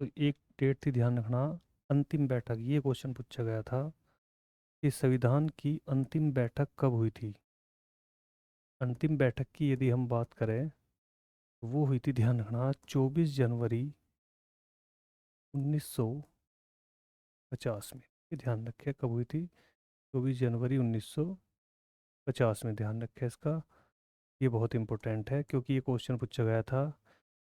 तो एक डेट थी, ध्यान रखना, अंतिम बैठक। ये क्वेश्चन पूछा गया था कि संविधान की अंतिम बैठक कब हुई थी। अंतिम बैठक की यदि हम बात करें तो वो हुई थी, ध्यान रखना, 24 जनवरी 1950 में। ये ध्यान रखें कब हुई थी, 24 जनवरी 1950 में। ध्यान रखें इसका, ये बहुत इंपॉर्टेंट है क्योंकि ये क्वेश्चन पूछा गया था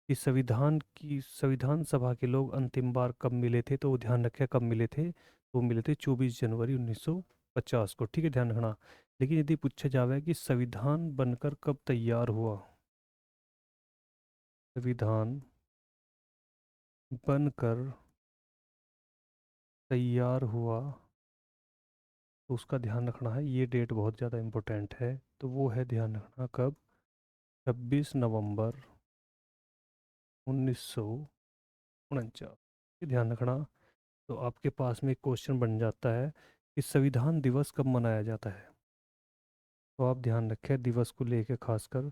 कि संविधान सभा के लोग अंतिम बार कब मिले थे। तो वो ध्यान रखें कब मिले थे, तो वो मिले थे 24 जनवरी 1950 को। ठीक है, ध्यान रखना। लेकिन यदि पूछा जावे कि संविधान बनकर कब तैयार हुआ, संविधान बनकर तैयार हुआ, तो उसका ध्यान रखना है। ये डेट बहुत ज़्यादा इम्पोर्टेंट है। तो वो है, ध्यान रखना, कब, 26 नवंबर 1949। ये ध्यान रखना। तो आपके पास में एक क्वेश्चन बन जाता है कि संविधान दिवस कब मनाया जाता है। तो आप ध्यान रखें दिवस को लेकर खासकर।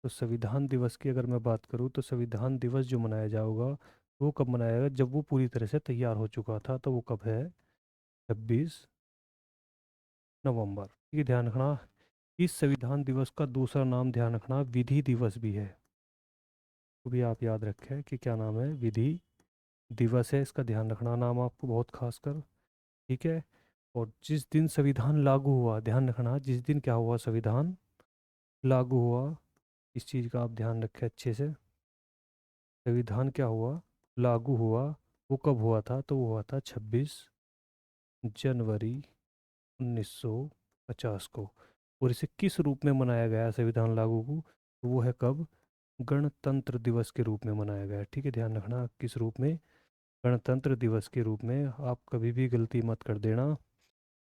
तो संविधान दिवस की अगर मैं बात करूँ तो संविधान दिवस जो मनाया जाएगा वो कब मनाया जाएगा, जब वो पूरी तरह से तैयार हो चुका था। तो वो कब है, 26 नवंबर। ठीक है, ध्यान रखना। इस संविधान दिवस का दूसरा नाम, ध्यान रखना, विधि दिवस भी है। तो भी आप याद रखें कि क्या नाम है, विधि दिवस है इसका। ध्यान रखना नाम आपको बहुत खासकर। ठीक है। और जिस दिन संविधान लागू हुआ, ध्यान रखना, जिस दिन क्या हुआ, संविधान लागू हुआ, इस चीज़ का आप ध्यान रखें अच्छे से। संविधान क्या हुआ, लागू हुआ, वो कब हुआ था, तो वो हुआ था 26 जनवरी 1950 को। और इसे किस रूप में मनाया गया संविधान लागू को, तो वो है कब, गणतंत्र दिवस के रूप में मनाया गया। ठीक है, ध्यान रखना, किस रूप में, गणतंत्र दिवस के रूप में। आप कभी भी गलती मत कर देना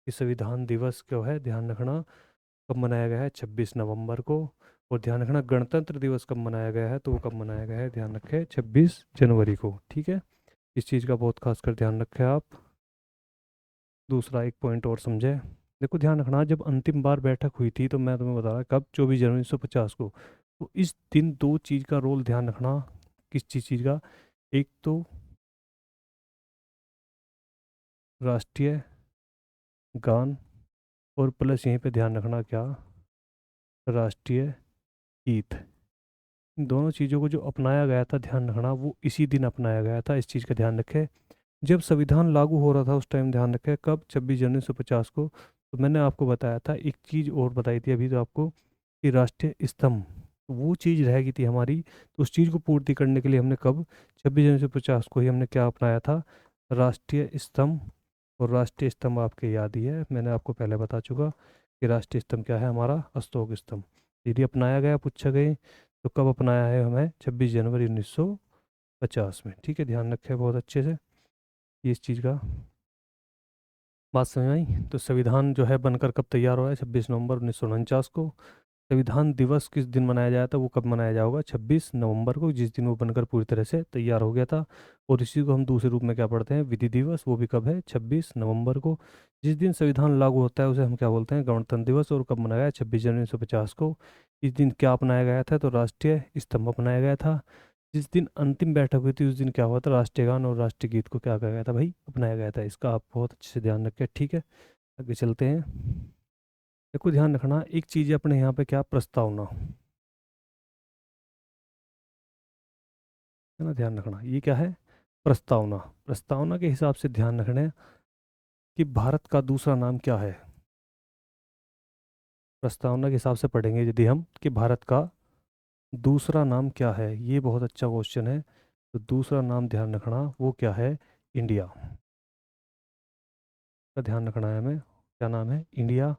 कि संविधान दिवस क्यों है, ध्यान रखना कब मनाया गया है, 26 नवंबर को। और ध्यान रखना गणतंत्र दिवस कब मनाया गया है, तो वो कब मनाया गया है, ध्यान रखें, 26 जनवरी को। ठीक है, इस चीज़ का बहुत खासकर ध्यान रखें आप। दूसरा एक पॉइंट और समझे। देखो ध्यान रखना, जब अंतिम बार बैठक हुई थी तो मैं तुम्हें बता रहा कब, 24 जनवरी 1950 को। तो इस दिन दो चीज़ का रोल ध्यान रखना। किस चीज़ का, एक तो राष्ट्रीय गान, और प्लस यहीं पे ध्यान रखना क्या, राष्ट्रीय गीत। इन दोनों चीज़ों को जो अपनाया गया था, ध्यान रखना, वो इसी दिन अपनाया गया था। इस चीज़ का ध्यान रखें। जब संविधान लागू हो रहा था उस टाइम, ध्यान रखें कब, 26 जनवरी 1950 को। तो मैंने आपको बताया था, एक चीज़ और बताई थी अभी तो आपको, कि राष्ट्रीय स्तंभ, वो चीज़ रह गई थी हमारी। तो उस चीज़ को पूर्ति करने के लिए हमने कब, 26 जनवरी 1950 को ही हमने क्या अपनाया था, राष्ट्रीय स्तंभ। और राष्ट्रीय स्तंभ आपके याद ही है, मैंने आपको पहले बता चुका कि राष्ट्रीय स्तंभ क्या है, हमारा अशोक स्तंभ। यदि अपनाया गया, पूछा गए, तो कब अपनाया है हमें, 26 जनवरी 1950 में। ठीक है, ध्यान रखें बहुत अच्छे से ये इस चीज़ का। बात समझ में आई। तो संविधान जो है बनकर कब तैयार हुआ है, 26 नवंबर 1949 को। संविधान दिवस किस दिन मनाया जाया था, वो कब मनाया जाएगा, 26 नवंबर को, जिस दिन वो बनकर पूरी तरह से तैयार हो गया था। और इसी को हम दूसरे रूप में क्या पढ़ते हैं, विधि दिवस। वो भी कब है, 26 नवंबर को। जिस दिन संविधान लागू होता है उसे हम क्या बोलते हैं, गणतंत्र दिवस। और कब मनाया गया, 26 जनवरी 1950 को। इस दिन क्या अपनाया गया था, तो राष्ट्रीय स्तंभ अपनाया गया था। जिस दिन अंतिम बैठक हुई थी उस दिन क्या हुआ था, राष्ट्रीय गान और राष्ट्रीय गीत को क्या कहा गया था भाई, अपनाया गया था। इसका आप बहुत अच्छे से ध्यान रखें। ठीक है, आगे चलते हैं। देखो ध्यान रखना, एक चीज़ अपने यहाँ पे क्या, प्रस्तावना है ना। ध्यान रखना ये क्या है, प्रस्तावना। प्रस्तावना के हिसाब से ध्यान रखना कि भारत का दूसरा नाम क्या है। प्रस्तावना के हिसाब से पढ़ेंगे यदि हम, कि भारत का दूसरा नाम क्या है। ये बहुत अच्छा क्वेश्चन है। तो दूसरा नाम ध्यान रखना वो क्या है, इंडिया का ध्यान रखना है हमें। क्या नाम है, इंडिया।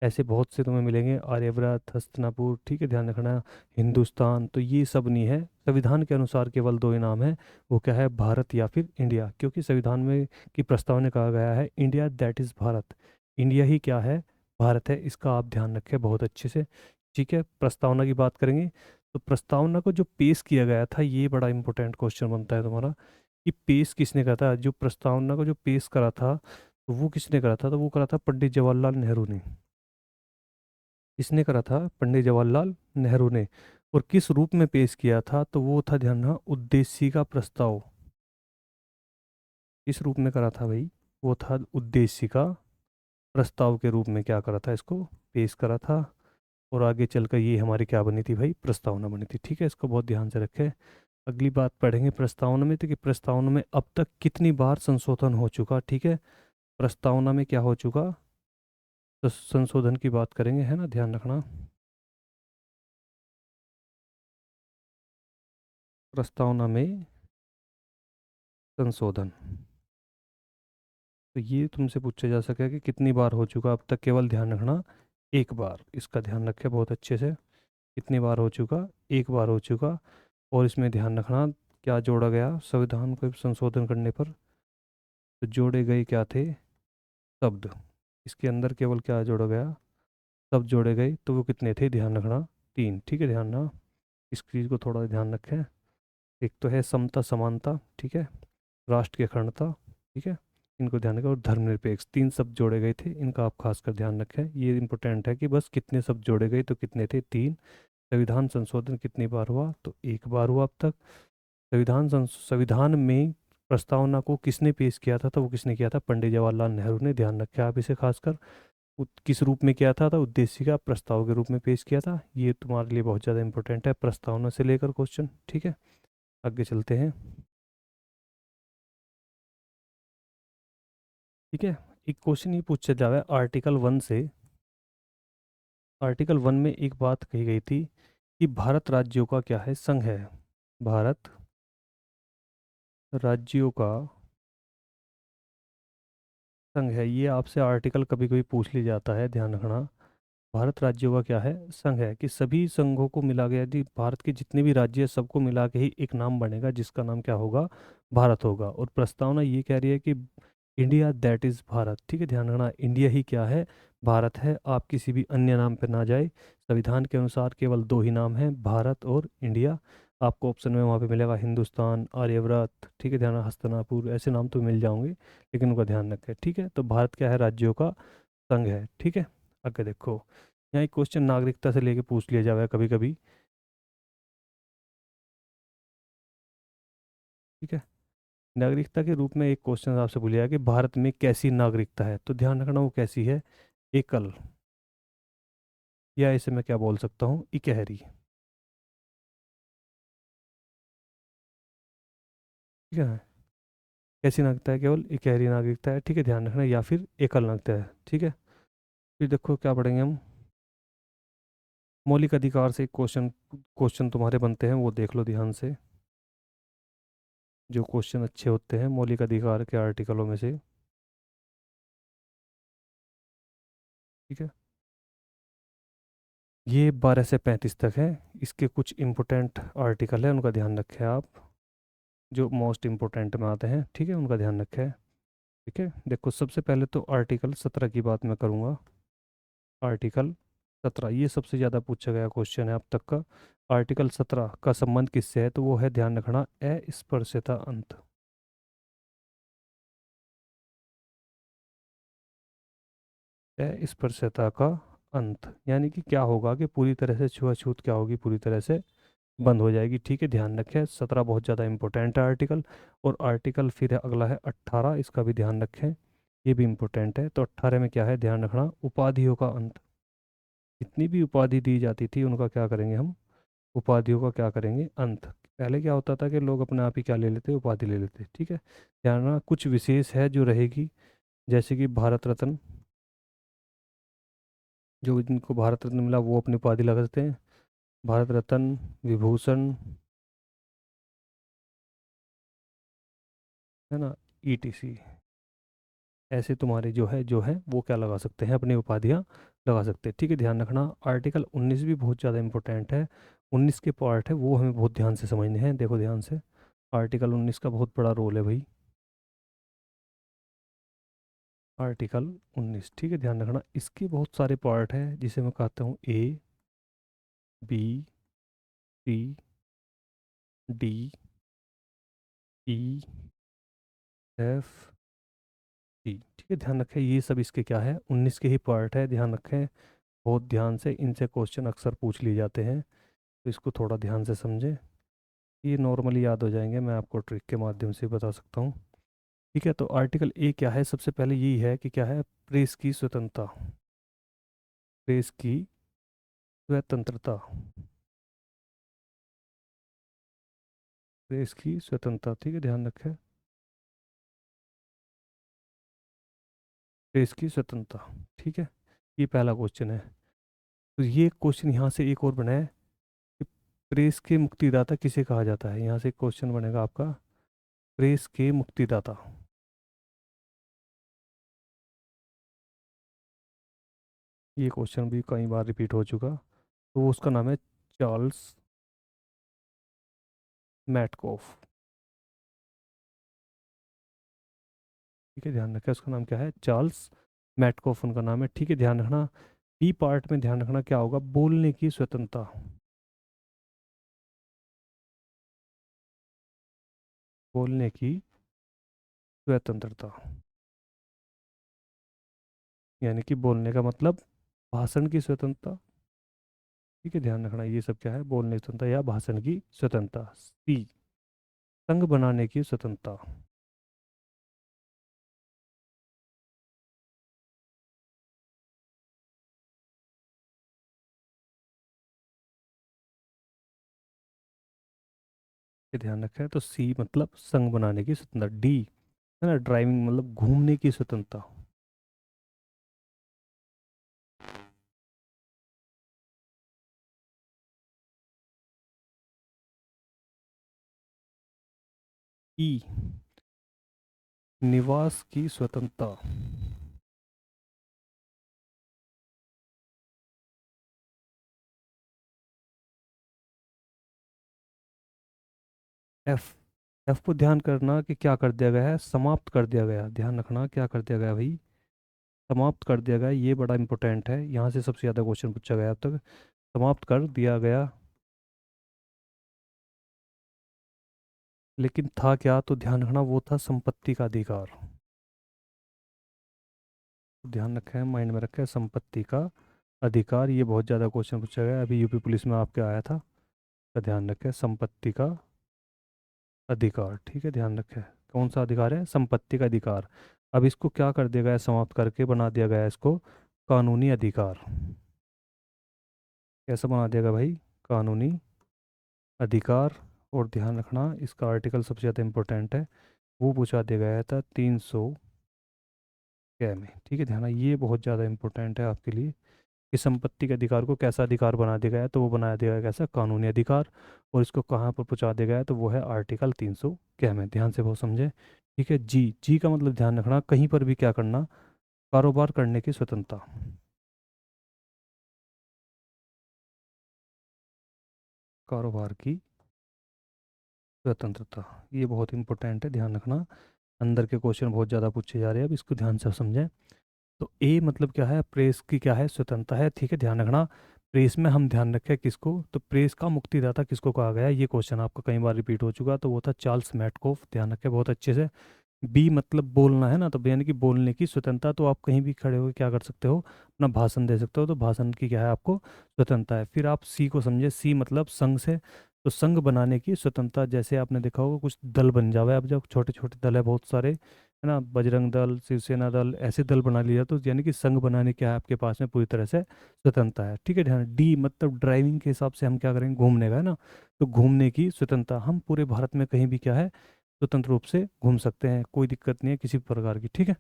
ऐसे बहुत से तुम्हें मिलेंगे, आर्यव्रत, हस्तिनापुर। ठीक है, ध्यान रखना, हिंदुस्तान। तो ये सब नहीं है, संविधान के अनुसार केवल दो ही नाम है। वो क्या है, भारत या फिर इंडिया। क्योंकि संविधान में की प्रस्तावना में कहा गया है India that is Bharat. India ही क्या है, भारत है। इसका आप ध्यान रखें बहुत अच्छे से। ठीक है, प्रस्तावना की बात करेंगे। तो प्रस्तावना को जो पेश किया गया था, ये बड़ा इंपॉर्टेंट क्वेश्चन बनता है तुम्हारा, कि पेश किसने करा था, जो प्रस्तावना को जो पेश करा था, तो वो किसने करा था, तो वो करा था पंडित जवाहरलाल नेहरू ने। किसने करा था, पंडित जवाहरलाल नेहरू ने। और किस रूप में पेश किया था, तो वो था, ध्यान रखना, उद्देश्य का प्रस्ताव। किस रूप में करा था भाई? वो था उद्देशिका प्रस्ताव के रूप में क्या करा था, इसको पेश करा था। और आगे चलकर ये हमारी क्या बनी थी भाई? प्रस्तावना बनी थी। ठीक है, इसको बहुत ध्यान से रखें। अगली बात पढ़ेंगे प्रस्तावना में, तो कि प्रस्तावना में अब तक कितनी बार संशोधन हो चुका। ठीक है, प्रस्तावना में क्या हो चुका, तो संशोधन की बात करेंगे, है ना, ध्यान रखना। प्रस्तावना में संशोधन, तो ये तुमसे पूछा जा सके कि कितनी बार हो चुका अब तक, केवल ध्यान रखना एक बार, इसका ध्यान रखें बहुत अच्छे से। कितनी बार हो चुका? एक बार हो चुका। और इसमें ध्यान रखना क्या जोड़ा गया संविधान को संशोधन करने पर, तो जोड़े गए क्या थे? शब्द। इसके अंदर केवल क्या जोड़ा गया? शब्द जोड़े गए, तो वो कितने थे? ध्यान रखना 3। ठीक है, ध्यान रखना, इस चीज़ को थोड़ा ध्यान रखें। एक तो है समता समानता, ठीक है, राष्ट्र की अखंडता, ठीक है, इनको ध्यान रखें। और धर्मनिरपेक्ष, 3 शब्द जोड़े गए थे, इनका आप खासकर ध्यान रखें। ये इंपॉर्टेंट है कि बस कितने शब्द जोड़े गए, तो कितने थे? 3। संविधान संशोधन कितनी बार हुआ? तो एक बार हुआ अब तक। संविधान में प्रस्तावना को किसने पेश किया था? तो वो किसने किया था? पंडित जवाहरलाल नेहरू ने। ध्यान रखें आप इसे खासकर। किस रूप में किया था? तो उद्देशिका प्रस्ताव के रूप में पेश किया था। ये तुम्हारे लिए बहुत ज़्यादा इंपॉर्टेंट है, प्रस्तावना से लेकर क्वेश्चन। ठीक है, आगे चलते हैं। ठीक है, एक क्वेश्चन ये पूछा जा रहा है आर्टिकल 1 से। आर्टिकल 1 में एक बात कही गई थी कि भारत राज्यों का क्या है? संघ है। भारत राज्यों का संघ है। ये आपसे आर्टिकल कभी कभी पूछ लिया जाता है, ध्यान रखना। भारत राज्यों का क्या है? संघ है। कि सभी संघों को मिला के, यदि भारत के जितने भी राज्य हैं सबको मिला के ही एक नाम बनेगा, जिसका नाम क्या होगा? भारत होगा। और प्रस्तावना ये कह रही है कि इंडिया दैट इज़ भारत। ठीक है, ध्यान रखना, इंडिया ही क्या है? भारत है। आप किसी भी अन्य नाम पर ना जाए। संविधान के अनुसार केवल 2 ही नाम हैं, भारत और इंडिया। आपको ऑप्शन में वहाँ पे मिलेगा हिंदुस्तान, आर्यव्रत, ठीक है, ध्यान रखना, हस्तिनापुर, ऐसे नाम तो मिल जाओगे, लेकिन उनका ध्यान रखें। ठीक है, तो भारत क्या है? राज्यों का संघ है। ठीक है, आगे देखो, यहाँ एक क्वेश्चन नागरिकता से लेके पूछ लिया जाएगा कभी कभी। ठीक है, नागरिकता के रूप में एक क्वेश्चन आपसे पूछा कि भारत में कैसी नागरिकता है, तो ध्यान रखना वो कैसी है? एकल, या इसे मैं क्या बोल सकता हूँ, इकहरी। ठीक है, कैसी नागरिकता है? केवल इकहरी नागरिकता है। ठीक है, ध्यान रखना, या फिर एकल नागरिकता है। ठीक है, फिर देखो क्या पढ़ेंगे हम। मौलिक अधिकार से एक क्वेश्चन क्वेश्चन तुम्हारे बनते हैं, वो देख लो ध्यान से। जो क्वेश्चन अच्छे होते हैं मौलिक अधिकार के आर्टिकलों में से। ठीक है, ये 12 से 35 तक है। इसके कुछ इम्पोर्टेंट आर्टिकल है, उनका ध्यान रखें आप, जो मोस्ट इम्पोर्टेंट में आते हैं। ठीक है, उनका ध्यान रखें। ठीक है, देखो सबसे पहले तो आर्टिकल 17 की बात मैं करूँगा। आर्टिकल 17 ये सबसे ज़्यादा पूछा गया क्वेश्चन है अब तक का। आर्टिकल 17 का संबंध किससे है? तो वो है, ध्यान रखना, अस्पृश्यता अंत। अस्पृश्यता का अंत, यानी कि क्या होगा कि पूरी तरह से छुआछूत क्या होगी? पूरी तरह से बंद हो जाएगी। ठीक है, ध्यान रखें, 17 बहुत ज़्यादा इंपॉर्टेंट है आर्टिकल। और आर्टिकल फिर अगला है 18, इसका भी ध्यान रखें, ये भी इंपॉर्टेंट है। तो 18 में क्या है? ध्यान रखना, उपाधियों का अंत। जितनी भी उपाधि दी जाती थी उनका क्या करेंगे हम? उपाधियों का क्या करेंगे? अंत। पहले क्या होता था कि लोग अपने आप ही क्या ले लेते? उपाधि ले लेते। ठीक है, ध्यान रखना, कुछ विशेष है जो रहेगी, जैसे कि भारत रत्न। जो जिनको भारत रत्न मिला वो अपनी उपाधि लगा सकते हैं, भारत रत्न, विभूषण, है ना, ईटीसी। ऐसे तुम्हारे जो है वो क्या लगा सकते हैं? अपनी उपाधियाँ लगा सकते हैं। ठीक है, ध्यान रखना, आर्टिकल 19 भी बहुत ज़्यादा इंपॉर्टेंट है। 19 के पार्ट है वो हमें बहुत ध्यान से समझने हैं। देखो ध्यान से, आर्टिकल 19 का बहुत बड़ा रोल है भाई। आर्टिकल 19, ठीक है, ध्यान रखना, इसके बहुत सारे पार्ट है, जिसे मैं कहता हूँ ए, बी, सी, डी, ई, एफ, जी। ठीक है, ध्यान रखें, ये सब इसके क्या है? 19 के ही पार्ट है, ध्यान रखें बहुत ध्यान से। इनसे क्वेश्चन अक्सर पूछ लिए जाते हैं, तो इसको थोड़ा ध्यान से समझें। ये नॉर्मली याद हो जाएंगे, मैं आपको ट्रिक के माध्यम से बता सकता हूँ। ठीक है, तो आर्टिकल ए क्या है, सबसे पहले यही है कि क्या है, प्रेस की स्वतंत्रता। प्रेस की स्वतंत्रता। प्रेस की स्वतंत्रता, ठीक है, ध्यान रखें। प्रेस की स्वतंत्रता, ठीक है। ये पहला क्वेश्चन है। तो ये क्वेश्चन यहाँ से एक और बना है कि प्रेस के मुक्तिदाता किसे कहा जाता है। यहाँ से एक क्वेश्चन बनेगा आपका, प्रेस के मुक्तिदाता। ये क्वेश्चन भी कई बार रिपीट हो चुका। तो उसका नाम है चार्ल्स मैटकॉफ। ठीक है, ध्यान रखें, उसका नाम क्या है, चार्ल्स मैटकॉफ उनका नाम है। ठीक है, ध्यान रखना। बी पार्ट में ध्यान रखना क्या होगा, बोलने की स्वतंत्रता। बोलने की स्वतंत्रता, यानी कि बोलने का मतलब भाषण की स्वतंत्रता। ठीक है, ध्यान रखना, ये सब क्या है, बोलने की स्वतंत्रता या भाषण की स्वतंत्रता। सी, संघ बनाने की स्वतंत्रता। ये ध्यान रखा है, तो सी मतलब संघ बनाने की स्वतंत्रता। डी है ना, ड्राइविंग मतलब घूमने की स्वतंत्रता। ई, निवास की स्वतंत्रता। एफ, एफ को ध्यान करना कि क्या कर दिया गया है, समाप्त कर दिया गया। ध्यान रखना क्या कर दिया गया भाई, समाप्त कर दिया गया। ये बड़ा इंपॉर्टेंट है, यहाँ से सबसे ज़्यादा क्वेश्चन पूछा गया अब तक। समाप्त कर दिया गया, लेकिन था क्या, तो ध्यान रखना वो था संपत्ति का अधिकार। ध्यान रखें, माइंड में रखें, संपत्ति का अधिकार। ये बहुत ज़्यादा क्वेश्चन पूछा गया, अभी यूपी पुलिस में आपके आया था। तो ध्यान रखें, संपत्ति का अधिकार। ठीक है, ध्यान रखें, कौन सा अधिकार है, संपत्ति का अधिकार। अब इसको क्या कर दिया गया है, समाप्त करके बना दिया गया है इसको कानूनी अधिकार। कैसा बना दिया गया भाई, कानूनी अधिकार। और ध्यान रखना इसका आर्टिकल सबसे ज़्यादा इंपॉर्टेंट है, वो पूछा दिया गया था 300 क्या में। ठीक है, ध्यान, ये बहुत ज़्यादा इंपॉर्टेंट है आपके लिए कि संपत्ति के अधिकार को कैसा अधिकार बना दिया गया है, तो वो बनाया दिया गया है कैसा, कानूनी अधिकार। और इसको कहाँ पर पहुँचा दिया गया है, तो वो है आर्टिकल 300 क्या में। ध्यान से वो समझे। ठीक है, जी, जी का मतलब ध्यान रखना, कहीं पर भी क्या करना, कारोबार करने की स्वतंत्रता। कारोबार की स्वतंत्रता, ये बहुत इंपॉर्टेंट है, ध्यान रखना। अंदर के क्वेश्चन बहुत ज़्यादा पूछे जा रहे हैं, अब इसको ध्यान से समझें। तो ए मतलब क्या है, प्रेस की क्या है, स्वतंत्रता है। ठीक है, ध्यान रखना, प्रेस में हम ध्यान रखें किसको, तो प्रेस का मुक्तिदाता किसको कहा गया है। ये क्वेश्चन आपका कई बार रिपीट हो चुका, तो वो था चार्ल्स मैटकॉफ। ध्यान रखें बहुत अच्छे से। बी मतलब बोलना है ना, तो यानी कि बोलने की स्वतंत्रता, तो आप कहीं भी खड़े होकर क्या कर सकते हो, अपना भाषण दे सकते हो, तो भाषण की क्या है आपको स्वतंत्रता है। फिर आप सी को समझे, सी मतलब संघ से, तो संघ बनाने की स्वतंत्रता। जैसे आपने देखा होगा कुछ दल बन जावे, अब जब छोटे छोटे दल है बहुत सारे, है ना, बजरंग दल, शिवसेना दल, ऐसे दल बना लिया, तो यानी कि संघ बनाने क्या है आपके पास में पूरी तरह से स्वतंत्रता है। ठीक है, ध्यान। डी मतलब ड्राइविंग के हिसाब से हम क्या करेंगे, घूमने का, है ना, तो घूमने की स्वतंत्रता, हम पूरे भारत में कहीं भी क्या है स्वतंत्र रूप से घूम सकते हैं, कोई दिक्कत नहीं है किसी भी प्रकार की। ठीक है।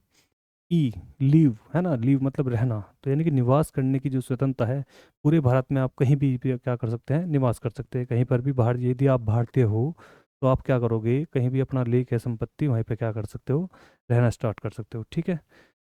ई, लीव है ना, लीव मतलब रहना, तो यानी कि निवास करने की जो स्वतंत्रता है, पूरे भारत में आप कहीं भी क्या कर सकते हैं, निवास कर सकते हैं कहीं पर भी। बाहर यदि आप भारतीय हो तो आप क्या करोगे, कहीं भी अपना लेक है संपत्ति, वहीं पे क्या कर सकते हो, रहना स्टार्ट कर सकते हो। ठीक है।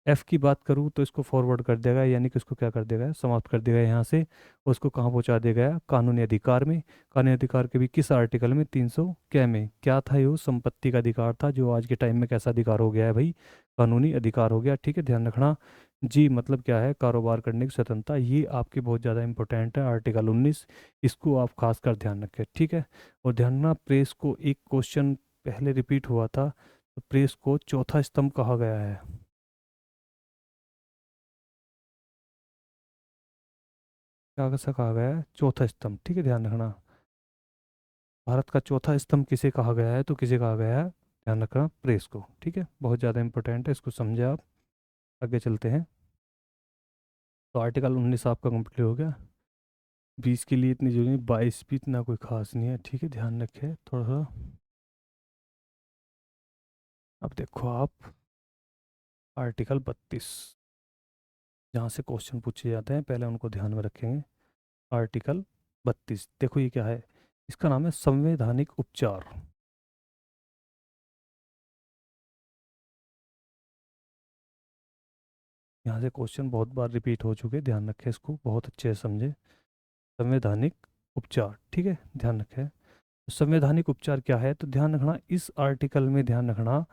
एफ की बात करूँ तो इसको फॉरवर्ड कर देगा, यानी कि इसको क्या कर देगा, समाप्त कर देगा यहाँ से। और उसको कहाँ पहुँचा देगा, कानूनी अधिकार में। कानूनी अधिकार के भी किस आर्टिकल में, 300 क्या में। क्या था ये, संपत्ति का अधिकार था, जो आज के टाइम में कैसा अधिकार हो गया है भाई, कानूनी अधिकार हो गया। ठीक है, ध्यान रखना। जी मतलब क्या है, कारोबार करने की स्वतंत्रता। ये आपके बहुत ज़्यादा इंपॉर्टेंट है, आर्टिकल 19, इसको आप खासकर ध्यान रखें। ठीक है। और ध्यान रखना, प्रेस को एक क्वेश्चन पहले रिपीट हुआ था, तो प्रेस को चौथा स्तंभ कहा गया है। क्या कैसा कहा गया है, चौथा स्तंभ। ठीक है, ध्यान रखना, भारत का चौथा स्तंभ किसे कहा गया है, तो किसे कहा गया है, ध्यान रखना प्रेस को, ठीक है, बहुत ज़्यादा इंपॉर्टेंट है, इसको समझे आप। आगे चलते हैं। तो आर्टिकल 19 आपका कंप्लीट हो गया। 20 के लिए इतनी जरूरी नहीं, 22 भी इतना कोई खास नहीं है, ठीक है, ध्यान रखें थोड़ा सा। अब देखो आप, आर्टिकल 32, जहाँ से क्वेश्चन पूछे जाते हैं पहले उनको ध्यान में रखेंगे। आर्टिकल 32 देखो ये क्या है, इसका नाम है संवैधानिक उपचार। यहाँ से क्वेश्चन बहुत बार रिपीट हो चुके, ध्यान रखें इसको बहुत अच्छे से समझे। संवैधानिक उपचार, ठीक है, ध्यान रखें। संवैधानिक उपचार क्या है, तो ध्यान रखना इस आर्टिकल में, ध्यान रखना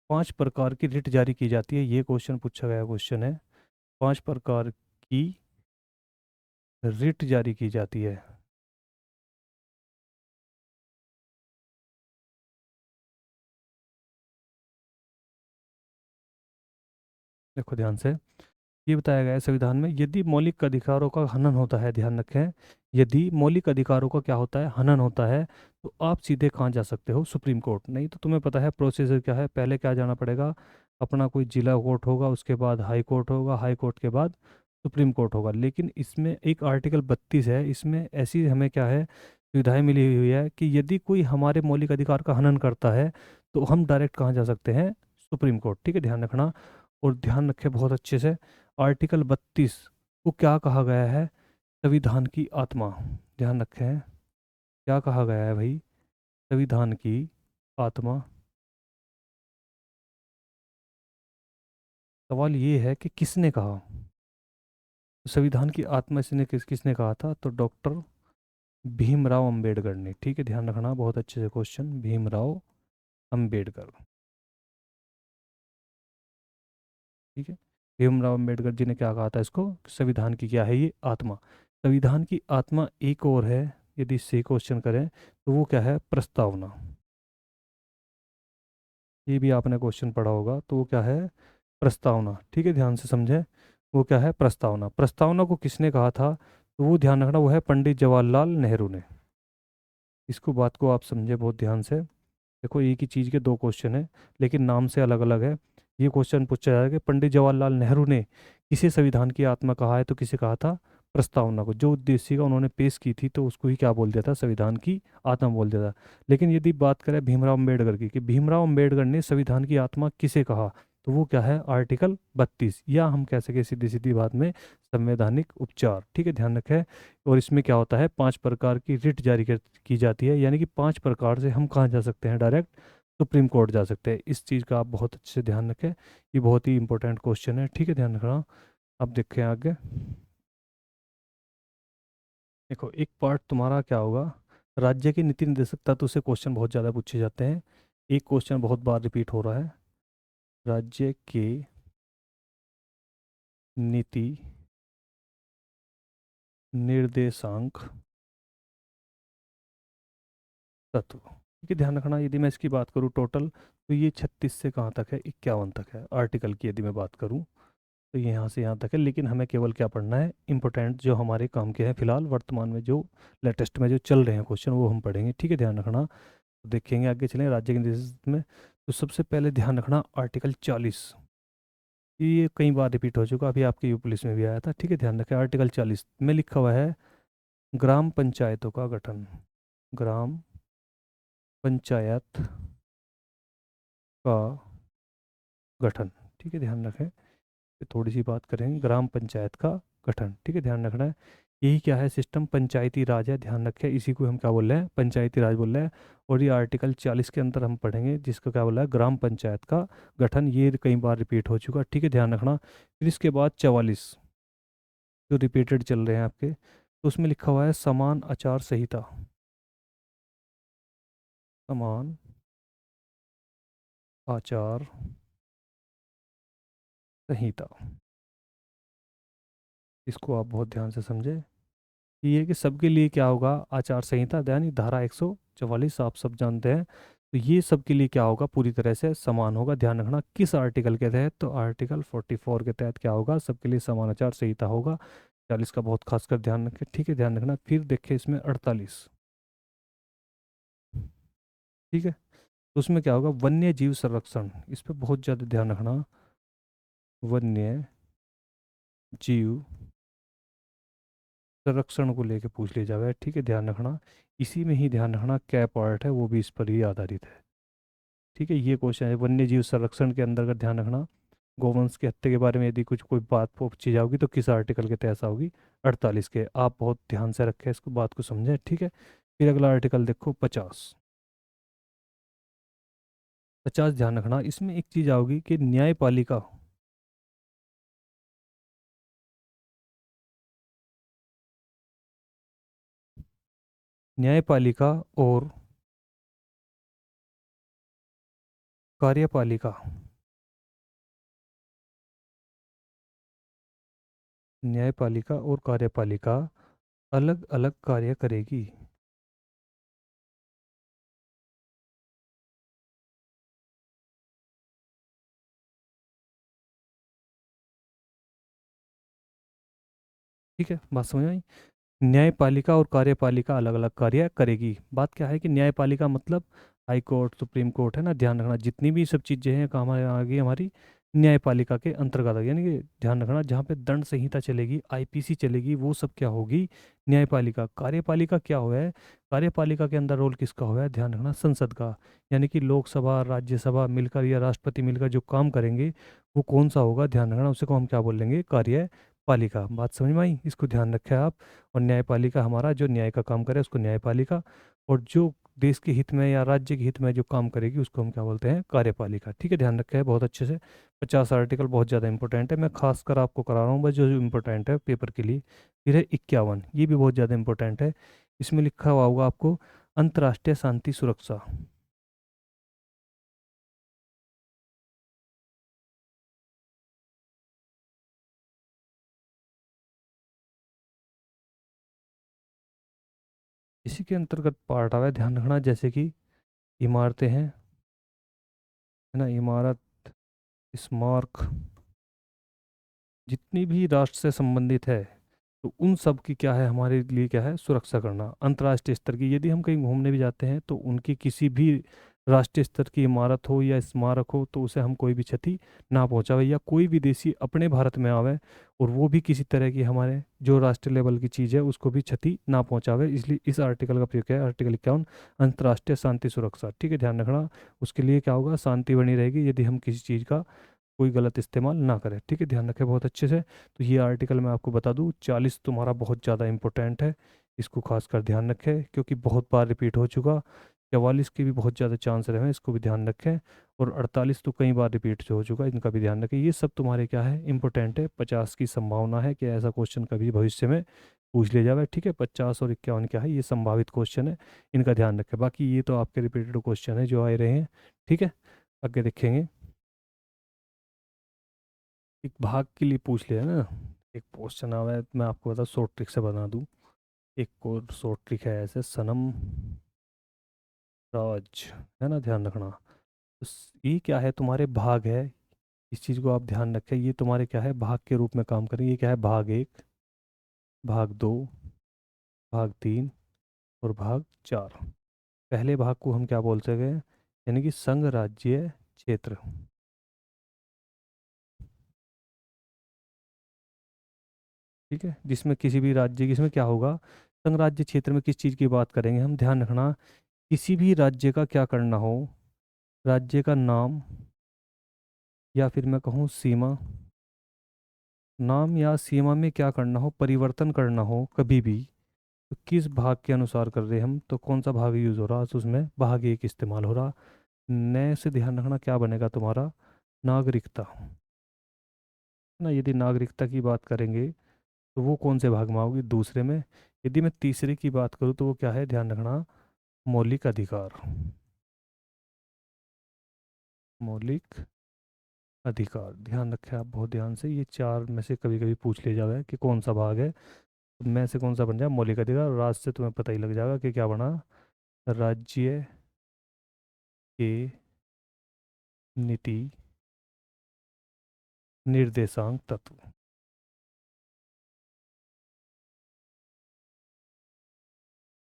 5 प्रकार की रिट जारी की जाती है, ये क्वेश्चन पूछा गया क्वेश्चन है। 5 प्रकार की रिट जारी की जाती है। देखो ध्यान से, ये बताया गया है संविधान में, यदि मौलिक अधिकारों का हनन होता है, ध्यान रखें, यदि मौलिक अधिकारों का क्या होता है, हनन होता है, तो आप सीधे कहाँ जा सकते हो, सुप्रीम कोर्ट। नहीं तो तुम्हें पता है प्रोसीजर क्या है, पहले क्या जाना पड़ेगा, अपना कोई जिला कोर्ट होगा, उसके बाद हाई कोर्ट होगा, हाई कोर्ट के बाद सुप्रीम कोर्ट होगा। लेकिन इसमें एक आर्टिकल 32 है, इसमें ऐसी हमें क्या है, सुविधाएं मिली हुई है कि यदि कोई हमारे मौलिक अधिकार का हनन करता है तो हम डायरेक्ट कहाँ जा सकते हैं, सुप्रीम कोर्ट, ठीक है, ध्यान रखना। और ध्यान रखें बहुत अच्छे से, आर्टिकल 32 को क्या कहा गया है, संविधान की आत्मा। ध्यान रखें क्या कहा गया है भाई, संविधान की आत्मा। सवाल ये है कि किसने कहा, संविधान की आत्मा इसने किसने कहा था, तो डॉक्टर भीमराव अंबेडकर ने, ठीक है, ध्यान रखना बहुत अच्छे से क्वेश्चन, भीमराव अंबेडकर, ठीक है। भीमराव अंबेडकर जी ने क्या कहा था इसको, संविधान की क्या है ये आत्मा। संविधान की आत्मा एक और है, यदि इससे क्वेश्चन करें तो वो क्या है, प्रस्तावना। ये भी आपने क्वेश्चन पढ़ा होगा, तो वो क्या है, प्रस्तावना, ठीक है, ध्यान से समझें। वो क्या है, प्रस्तावना। प्रस्तावना को किसने कहा था, तो वो ध्यान रखना वो है पंडित जवाहरलाल नेहरू ने। इसको बात को आप समझे बहुत ध्यान से। देखो एक ही चीज़ के दो क्वेश्चन है लेकिन नाम से अलग अलग है। ये क्वेश्चन पूछा जाएगा कि पंडित जवाहरलाल नेहरू ने किसे संविधान की आत्मा कहा है, तो किसे कहा था, प्रस्तावना को। जो उद्देशिका उन्होंने पेश की थी तो उसको ही क्या बोल दिया था, संविधान की आत्मा बोल दिया था। लेकिन यदि बात करें भीमराव अम्बेडकर की, कि भीमराव अम्बेडकर ने संविधान की आत्मा किसे कहा, तो वो क्या है, आर्टिकल 32, या हम कह सके सीधी सीधी बात में संवैधानिक उपचार, ठीक है, ध्यान रखें। और इसमें क्या होता है, 5 प्रकार की रिट जारी की जाती है, यानी कि 5 प्रकार से हम कहाँ जा सकते हैं, डायरेक्ट सुप्रीम कोर्ट जा सकते हैं। इस चीज़ का आप बहुत अच्छे से ध्यान रखें, ये बहुत ही इंपॉर्टेंट क्वेश्चन है, ठीक है, ध्यान रखना। अब देखें आगे। देखो एक पार्ट तुम्हारा क्या होगा, राज्य की नीति निर्देशक तत्व से क्वेश्चन बहुत ज़्यादा पूछे जाते हैं। एक क्वेश्चन बहुत बार रिपीट हो रहा है, राज्य के नीति निर्देशांक तत्व, ठीक है, ध्यान रखना। यदि मैं इसकी बात करूँ टोटल, तो ये 36 से कहाँ तक है, 51 तक है आर्टिकल की, यदि मैं बात करूँ तो ये यहाँ से यहाँ तक है। लेकिन हमें केवल क्या पढ़ना है, इंपॉर्टेंट जो हमारे काम के हैं फिलहाल वर्तमान में, जो लेटेस्ट में जो चल रहे हैं क्वेश्चन वो हम पढ़ेंगे, ठीक है, ध्यान रखना। तो देखेंगे आगे चलें राज्य के निर्देश में। तो सबसे पहले ध्यान रखना आर्टिकल 40, ये कई बार रिपीट हो चुका, अभी आपके यू पुलिस में भी आया था, ठीक है, ध्यान रखें। आर्टिकल 40 में लिखा हुआ है ग्राम पंचायतों का गठन, ग्राम पंचायत का गठन, ठीक है, ध्यान रखें। पे थोड़ी सी बात करेंगे ग्राम पंचायत का गठन, ठीक है, ध्यान रखना है। यही क्या है, सिस्टम पंचायती राज है, ध्यान रखें, इसी को हम क्या बोल रहे हैं, पंचायती राज बोल रहे हैं। और ये आर्टिकल 40 के अंदर हम पढ़ेंगे, जिसका क्या बोला है, ग्राम पंचायत का गठन, ये कई बार रिपीट हो चुका, ठीक है, ध्यान रखना। फिर इसके बाद 44 जो रिपीटेड चल रहे हैं आपके, तो उसमें लिखा हुआ है समान आचार संहिता, समान आचार संहिता, इसको आप बहुत ध्यान से समझे। ये है कि सबके लिए क्या होगा, आचार संहिता यानी धारा 144 आप सब जानते हैं, तो ये सबके लिए क्या होगा, पूरी तरह से समान होगा। ध्यान रखना किस आर्टिकल के तहत, तो आर्टिकल 44 के तहत क्या होगा, सबके लिए समान आचार संहिता होगा। 40 का बहुत खासकर ध्यान रखें, ठीक है, ध्यान रखना। फिर देखिए इसमें 48, ठीक है, तो उसमें क्या होगा, वन्य जीव संरक्षण, इस पे बहुत ज़्यादा ध्यान रखना। वन्य जीव संरक्षण को लेके पूछ लिया जाएगा, ठीक है, ध्यान रखना। इसी में ही ध्यान रखना क्या पार्ट है, वो भी इस पर ही आधारित है। ठीक है, ये क्वेश्चन है वन्य जीव संरक्षण के अंतर्गत, ध्यान रखना। गोवंश की हत्या के बारे में यदि कुछ कोई बात पूछी जाओगी तो किस आर्टिकल के तहत होगी, 48 के। आप बहुत ध्यान से रखें इसको, बात को समझें, ठीक है। फिर अगला आर्टिकल देखो 50। 50 ध्यान रखना, इसमें एक चीज आओगी कि न्यायपालिका, न्यायपालिका और कार्यपालिका, न्यायपालिका और कार्यपालिका अलग अलग कार्य करेगी। ठीक है, बात समझ में आई। न्यायपालिका और कार्यपालिका अलग अलग कार्य करेगी। बात क्या है कि न्यायपालिका मतलब हाई कोर्ट, सुप्रीम कोर्ट, है ना, ध्यान रखना। जितनी भी सब चीज़ें हैं काम आ गई हमारी न्यायपालिका के अंतर्गत आ गई, यानी कि ध्यान रखना जहाँ पे दंड संहिता चलेगी, आईपीसी चलेगी, वो सब क्या होगी, न्यायपालिका। कार्यपालिका क्या हुआ है, कार्यपालिका के अंदर रोल किसका हुआ है, ध्यान रखना, संसद का। यानी कि लोकसभा राज्यसभा मिलकर या राष्ट्रपति मिलकर जो काम करेंगे वो कौन सा होगा, ध्यान रखना, उसे को हम क्या बोलेंगे, कार्यपालिका। बात समझ में आई, इसको ध्यान रखें आप। और न्यायपालिका हमारा जो न्याय का काम करे उसको न्यायपालिका, और जो देश के हित में या राज्य के हित में जो काम करेगी उसको हम क्या बोलते हैं, कार्यपालिका। ठीक है, ध्यान रखा है बहुत अच्छे से। 50 आर्टिकल बहुत ज़्यादा इंपॉर्टेंट है, मैं खासकर आपको करा रहा हूँ बस जो जो इंपॉर्टेंट है पेपर के लिए। फिर है 51, ये भी बहुत ज़्यादा इंपॉर्टेंट है। इसमें लिखा हुआ होगा आपको अंतर्राष्ट्रीय शांति सुरक्षा। इसी के अंतर्गत पार्ट आवा है, ध्यान रखना, जैसे कि इमारतें हैं, है ना, इमारत, स्मारक, जितनी भी राष्ट्र से संबंधित है, तो उन सब की क्या है हमारे लिए, क्या है, सुरक्षा करना अंतर्राष्ट्रीय स्तर की। यदि हम कहीं घूमने भी जाते हैं तो उनकी किसी भी राष्ट्रीय स्तर की इमारत हो या स्मारक हो तो उसे हम कोई भी क्षति ना पहुंचावे, या कोई विदेशी अपने भारत में आवे और वो भी किसी तरह की हमारे जो राष्ट्रीय लेवल की चीज़ है उसको भी क्षति ना पहुंचावे। इसलिए इस आर्टिकल का प्रयोग किया है, आर्टिकल 51, अंतर्राष्ट्रीय शांति सुरक्षा। ठीक है, ध्यान रखना। उसके लिए क्या होगा, शांति बनी रहेगी यदि हम किसी चीज़ का कोई गलत इस्तेमाल ना करें। ठीक है, ध्यान रखें बहुत अच्छे से। तो ये आर्टिकल मैं आपको बता दूं, 40 तुम्हारा बहुत ज़्यादा इंपॉर्टेंट है, इसको खासकर ध्यान रखें क्योंकि बहुत बार रिपीट हो चुका। 44 के भी बहुत ज़्यादा चांस रहे हैं, इसको भी ध्यान रखें। और 48 तो कई बार रिपीट हो चुका, इनका भी ध्यान रखें। ये सब तुम्हारे क्या है, इंपॉर्टेंट है। 50 की संभावना है कि ऐसा क्वेश्चन कभी भविष्य में पूछ लिया जाए। ठीक है, 50 और 51 क्या है, ये संभावित क्वेश्चन है, इनका ध्यान रखें। बाकी ये तो आपके रिपीटेड क्वेश्चन है जो आए रहे हैं। ठीक है, आगे देखेंगे। एक भाग के लिए पूछ लिया ना, एक क्वेश्चन आ रहा है, मैं आपको बता शॉर्ट ट्रिक से बना दूं। एक और शॉर्ट ट्रिक है ऐसे, सनम राज, है ना, ध्यान रखना। तो ये क्या है, तुम्हारे भाग है, इस चीज़ को आप ध्यान रखें। ये तुम्हारे क्या है, भाग के रूप में काम करेंगे। ये क्या है, भाग एक, भाग दो, भाग तीन और भाग चार। पहले भाग को हम क्या बोलते हैं, यानी कि संघ राज्य क्षेत्र। ठीक है, जिसमें किसी भी राज्य की, इसमें क्या होगा, संघ राज्य क्षेत्र में किस चीज़ की बात करेंगे हम, ध्यान रखना। किसी भी राज्य का क्या करना हो, राज्य का नाम, या फिर मैं कहूँ सीमा, नाम या सीमा में क्या करना हो, परिवर्तन करना हो कभी भी, तो किस भाग के अनुसार कर रहे हैं हम, तो कौन सा भाग यूज़ हो रहा, तो उसमें भाग एक इस्तेमाल हो रहा। नए से ध्यान रखना क्या बनेगा तुम्हारा, नागरिकता, है ना। यदि नागरिकता की बात करेंगे तो वो कौन से भाग में आओगी, दूसरे में। यदि मैं तीसरे की बात करूँ तो वो क्या है, ध्यान रखना, मौलिक अधिकार, मौलिक अधिकार। ध्यान रखें आप बहुत ध्यान से, ये चार में से कभी कभी पूछ लिया जाता है कि कौन सा भाग है, तो में से कौन सा बन जाए, मौलिक अधिकार। और राज से तुम्हें पता ही लग जाएगा कि क्या बना, राज्य के नीति निर्देशांक तत्व।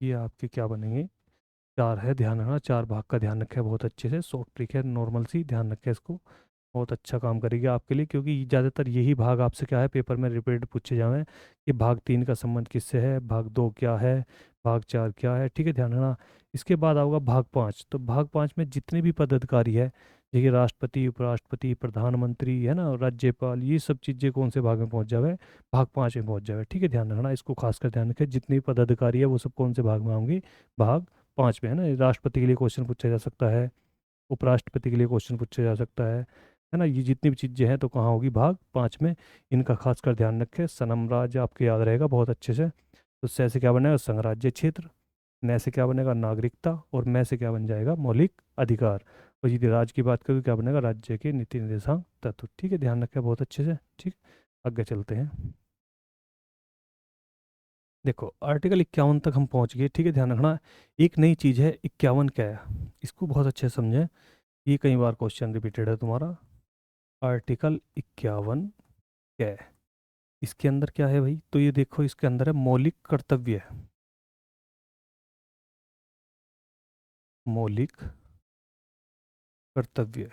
ये आपके क्या बनेंगे, चार है, ध्यान रखना, चार भाग का ध्यान रखें बहुत अच्छे से, शॉर्ट ट्रिक है नॉर्मल सी, ध्यान रखें इसको, बहुत अच्छा काम करेगी आपके लिए, क्योंकि ज़्यादातर यही भाग आपसे क्या है पेपर में रिपीट पूछे जावे कि भाग तीन का संबंध किससे है, भाग दो क्या है, भाग चार क्या है, ठीक है, ध्यान रखना। इसके बाद आऊगा भाग पाँच, तो भाग पाँच में जितने भी पदाधिकारी है, देखिए राष्ट्रपति, उपराष्ट्रपति, प्रधानमंत्री है ना, राज्यपाल, ये सब चीज़ें कौन से भाग में पहुंच जावे, भाग पाँच में पहुंच जावे, ठीक है, ध्यान रखना, इसको खासकर ध्यान रखें, जितने भी पदाधिकारी है वो सब कौन से भाग में आएंगे, भाग पाँच में, है ना। राष्ट्रपति के लिए क्वेश्चन पूछा जा सकता है, उपराष्ट्रपति के लिए क्वेश्चन पूछा जा सकता है ना, ये जितनी भी चीज़ें हैं तो कहाँ होगी, भाग पाँच में, इनका खासकर ध्यान रखें। सनम राज्य आपको याद रहेगा बहुत अच्छे से, तो स से क्या बनेगा, संघराज्य क्षेत्र, न से क्या बनेगा, नागरिकता, और मैं से क्या बन जाएगा, मौलिक अधिकार, और यदि राज्य की बात करें तो क्या बनेगा, राज्य के नीति निर्देशांक तत्व, ठीक है, ध्यान रखें बहुत अच्छे से, ठीक। आगे चलते हैं, देखो आर्टिकल 51 तक हम पहुंच गए, ठीक है, ध्यान रखना। एक नई चीज़ है 51 क्या है, इसको बहुत अच्छे से समझें, ये कई बार क्वेश्चन रिपीटेड है तुम्हारा। आर्टिकल 51 क्या है, इसके अंदर क्या है भाई, तो ये देखो इसके अंदर है मौलिक कर्तव्य, मौलिक कर्तव्य,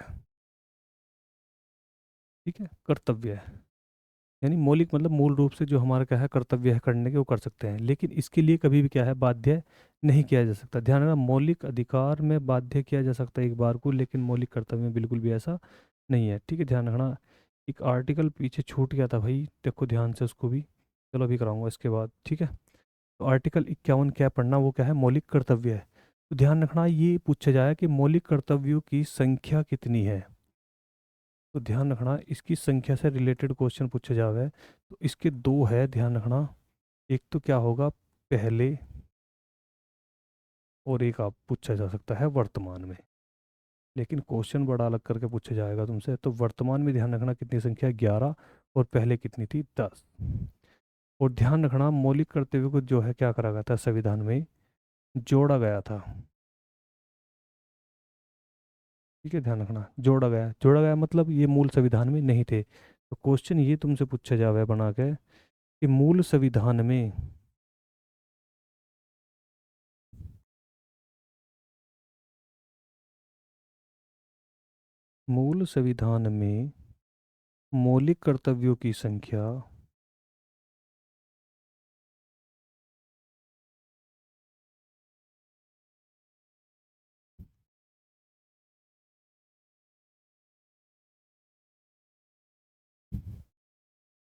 ठीक है, कर्तव्य है, यानी मौलिक मतलब मूल रूप से जो हमारा क्या है कर्तव्य है करने के, वो कर सकते हैं, लेकिन इसके लिए कभी भी क्या है बाध्य नहीं किया जा सकता, ध्यान रखना, मौलिक अधिकार में बाध्य किया जा सकता है एक बार को, लेकिन मौलिक कर्तव्य में बिल्कुल भी ऐसा नहीं है, ठीक है, ध्यान रखना। एक आर्टिकल पीछे छूट गया था भाई, देखो ध्यान से उसको भी, चलो अभी कराऊंगा इसके बाद, ठीक है। तो आर्टिकल 51 क्या पढ़ना, वो क्या है, मौलिक कर्तव्य है, तो ध्यान रखना ये पूछा जाए कि मौलिक कर्तव्यों की संख्या कितनी है, तो ध्यान रखना इसकी संख्या से रिलेटेड क्वेश्चन पूछे जावे, तो इसके दो है, ध्यान रखना, एक तो क्या होगा पहले, और एक आप पूछा जा सकता है वर्तमान में, लेकिन क्वेश्चन बड़ा अलग करके पूछा जाएगा तुमसे, तो वर्तमान में ध्यान रखना कितनी संख्या 11, और पहले कितनी थी 10, और ध्यान रखना मौलिक कर्तव्य को जो है क्या करा गया था संविधान में जोड़ा गया था, ठीक है, ध्यान रखना जोड़ा गया, जोड़ा गया मतलब ये मूल संविधान में नहीं थे, तो क्वेश्चन ये तुमसे पूछा जावे बना के कि मूल संविधान में, मूल संविधान में मौलिक कर्तव्यों की संख्या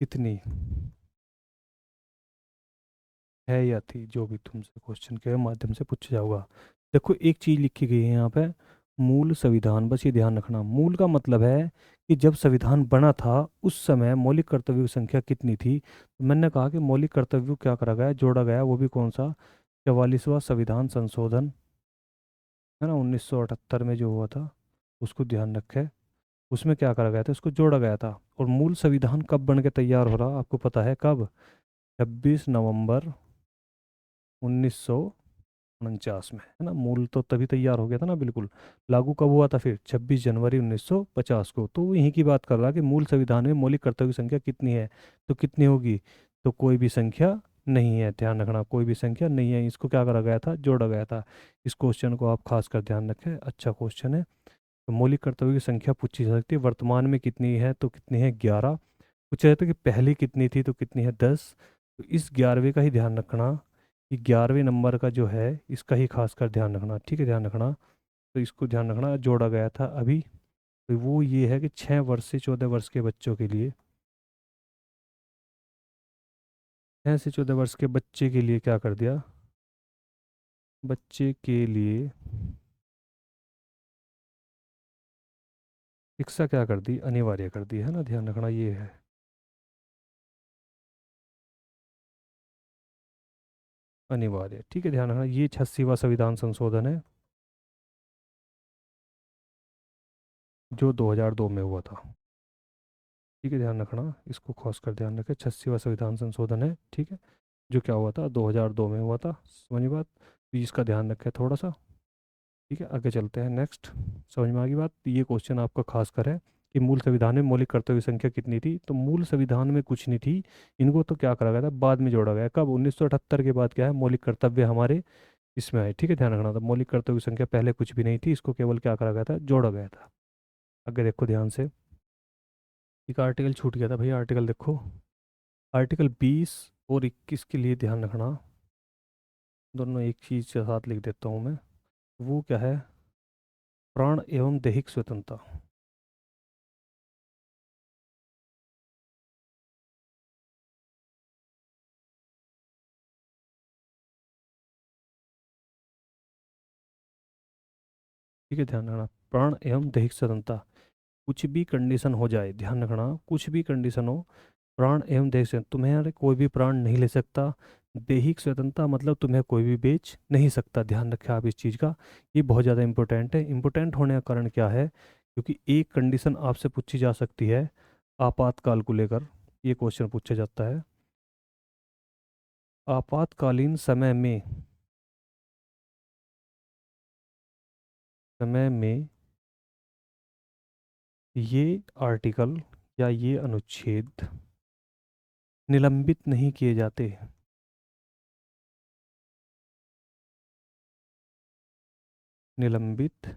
कितनी है या थी, जो भी तुमसे क्वेश्चन के माध्यम से पूछा जाऊंगा। देखो एक चीज लिखी गई है यहाँ पे, मूल संविधान, बस ये ध्यान रखना, मूल का मतलब है कि जब संविधान बना था उस समय मौलिक कर्तव्यों की संख्या कितनी थी, तो मैंने कहा कि मौलिक कर्तव्य क्या करा गया, जोड़ा गया, वो भी कौन सा, 44वां संविधान संशोधन, है ना, 1978 में जो हुआ था, उसको ध्यान रखे, उसमें क्या करा गया था, उसको जोड़ा गया था। और मूल संविधान कब बन के तैयार हो रहा आपको पता है कब, 26 नवंबर 1949 में, है ना, मूल तो तभी तैयार हो गया था ना बिल्कुल, लागू कब हुआ था फिर 26 जनवरी 1950 को, तो वो यहीं की बात कर रहा कि मूल संविधान में मौलिक कर्तव्य की संख्या कितनी है, तो कितनी होगी, तो कोई भी संख्या नहीं है, ध्यान रखना कोई भी संख्या नहीं है, इसको क्या करा गया था, जोड़ा गया था। इस क्वेश्चन को आप खास कर ध्यान रखें, अच्छा क्वेश्चन है। तो मौलिक कर्तव्य की संख्या पूछी जा सकती है, वर्तमान में कितनी है, तो कितनी है 11, पूछा जाता है कि पहले कितनी थी, तो कितनी है 10, तो इस 11वें का ही ध्यान रखना, कि 11वें नंबर का जो है इसका ही खासकर ध्यान रखना, ठीक है, ध्यान रखना, तो इसको ध्यान रखना, जोड़ा गया था अभी, तो वो ये है कि 6 वर्ष से 14 वर्ष के बच्चों के लिए, 6 से 14 वर्ष के बच्चे के लिए क्या कर दिया, बच्चे के लिए शिक्षा क्या कर दी, अनिवार्य कर दी, है ना, ध्यान रखना ये है, अनिवार्य, ठीक है, ध्यान रखना, ये 86वां संविधान संशोधन है जो 2002 में हुआ था, ठीक है, ध्यान रखना, इसको खास कर ध्यान रखें, 86वां संविधान संशोधन है, ठीक है, जो क्या हुआ था 2002 में हुआ था, समझ बात, तो इसका ध्यान रखें थोड़ा सा, ठीक है, आगे चलते हैं नेक्स्ट, समझ में आ गई बात, ये क्वेश्चन आपका खास कर है कि मूल संविधान में मौलिक कर्तव्य संख्या कितनी थी, तो मूल संविधान में कुछ नहीं थी, इनको तो क्या करा गया था, बाद में जोड़ा गया, कब 1978 के बाद क्या है, मौलिक कर्तव्य हमारे इसमें आए, ठीक है, ध्यान रखना था। मौलिक कर्तव्यों की संख्या पहले कुछ भी नहीं थी, इसको केवल क्या करा गया था, जोड़ा गया था। आगे देखो ध्यान से, एक आर्टिकल छूट गया था भैया, आर्टिकल देखो, आर्टिकल 20 और 21 के लिए ध्यान रखना, दोनों एक चीज़ के साथ लिख देता हूँ मैं। वो क्या है, प्राण एवं दैहिक स्वतंत्रता। ठीक है, ध्यान रखना, प्राण एवं दैहिक स्वतंत्रता, कुछ भी कंडीशन हो जाए, ध्यान रखना, कुछ भी कंडीशन हो, प्राण एवं दैहिक स्वतंत्रता, तुम्हें कोई भी प्राण नहीं ले सकता। दैहिक स्वतंत्रता मतलब तुम्हें कोई भी बेच नहीं सकता, ध्यान रखें आप इस चीज़ का, ये बहुत ज़्यादा इंपॉर्टेंट है। इंपॉर्टेंट होने का कारण क्या है, क्योंकि एक कंडीशन आपसे पूछी जा सकती है आपातकाल को लेकर, ये क्वेश्चन पूछा जाता है, आपातकालीन समय में ये आर्टिकल या ये अनुच्छेद निलंबित नहीं किए जाते, निलंबित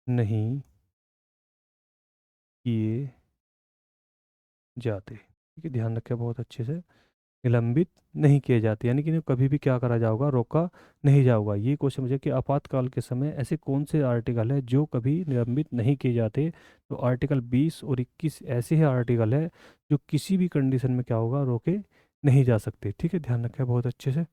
नहीं किए जाते, ठीक है, ध्यान रखें बहुत अच्छे से, निलंबित नहीं किए जाते, यानी कि इन्हें कभी भी क्या करा जाओगा, रोका नहीं जाओगा। ये क्वेश्चन मुझे कि आपातकाल के समय ऐसे कौन से आर्टिकल है जो कभी निलंबित नहीं किए जाते, तो आर्टिकल 20 और 21 ऐसे ही आर्टिकल है जो किसी भी कंडीशन में क्या होगा, रोके नहीं जा सकते, ठीक है, ध्यान रखें बहुत अच्छे से।